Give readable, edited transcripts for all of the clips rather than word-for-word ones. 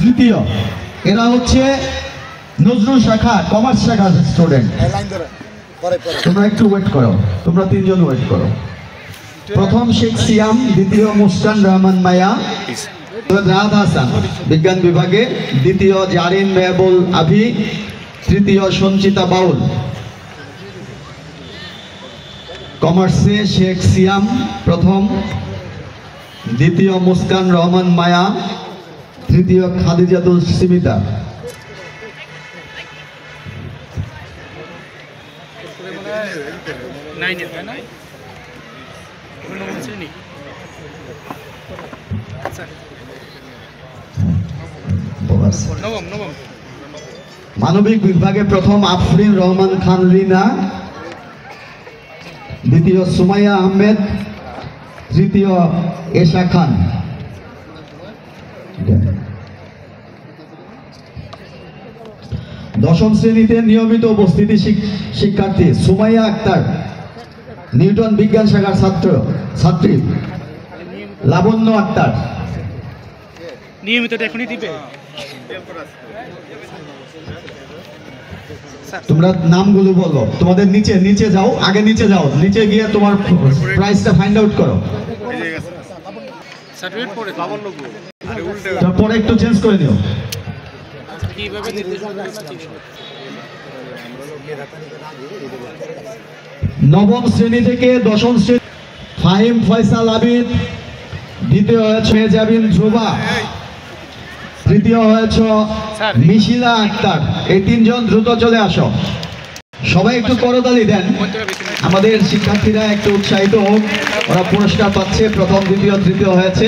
তৃতীয়। এরা হচ্ছে নজরুল শাখা, কমার্স শাখার স্টুডেন্ট। তোমরা একটু ওয়েট করো, তোমরা তিনজন ওয়েট করো। প্রথম শেখ সিয়াম, দ্বিতীয় মুস্কান রহমান মায়া, রাহাত হাসান বিজ্ঞান বিভাগে, দ্বিতীয় জারিন মেহবুল আভি, তৃতীয় সঞ্চিতা বাউল। কমার্সে শেখ সিয়াম প্রথম, দ্বিতীয় মুস্কান রহমান মায়া, তৃতীয় খাদিজাতুল সিমিতা। মানবিক বিভাগে প্রথম আফরিন রহমান খান রিনা, দ্বিতীয় সুমাইয়া আহমেদ, তৃতীয় এশা খান। দশম শ্রেণীতে নিয়মিত উপস্থিতি শিক্ষার্থী সুমাইয়া আক্তার, নিউটন বিজ্ঞান শাখার ছাত্রী। লাবণ্য আক্তার নিয়মিত এখনই দিবে। তোমরা নামগুলো বলো, তোমাদের নিচে যাও, আগে নিচে যাও, নিচে গিয়ে তোমার প্রাইসটা ফাইন্ড আউট করো। পরে একটু চেঞ্জ করে নিও। নবম শ্রেণী থেকে দশম শ্রেণী ফাহিম ফয়সাল আবিদ, দ্বিতীয় হয়েছে মেজাবিন ধ্রুবা, তৃতীয় হয়েছে মিশিলা আক্তার। এই তিনজন দ্রুত চলে আসো। সবাই একটু করতালি দেন, আমাদের শিক্ষার্থীরা একটু উৎসাহিত হোক। ওরা পুরস্কার পাচ্ছে, প্রথম দ্বিতীয় তৃতীয় হয়েছে।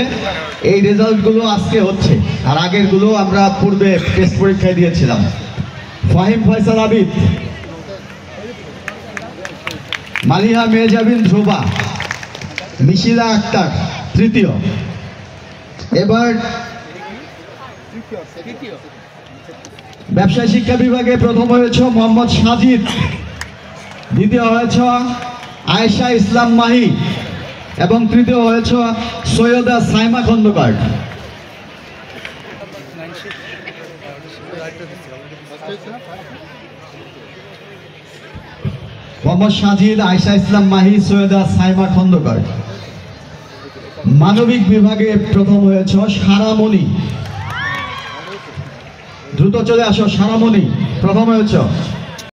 এই রেজাল্টগুলো আজকে হচ্ছে, আর আগের গুলো আমরা পূর্বে টেস্ট পরীক্ষায় দিয়েছিলাম। ফাহিম ফয়সাল আবিদ, মালিহা মেজাবিন ধ্রুবা, মিশিলা আক্তার তৃতীয়। এবার ব্যবসায় শিক্ষা বিভাগে প্রথম হয়েছে মোহাম্মদ সাজিদ, দ্বিতীয় হয়েছে আয়েশা ইসলাম মাহি এবং তৃতীয় হয়েছে সৈয়দা সাইমা খন্দকার। মোহাম্মদ সাজিদ, আয়েশা ইসলাম মাহি, সৈয়দা সাইমা খন্দকার। মানবিক বিভাগে প্রথম হয়েছে সারামণি, দ্রুত চলে আসো। সারামণি প্রথম হয়েছে।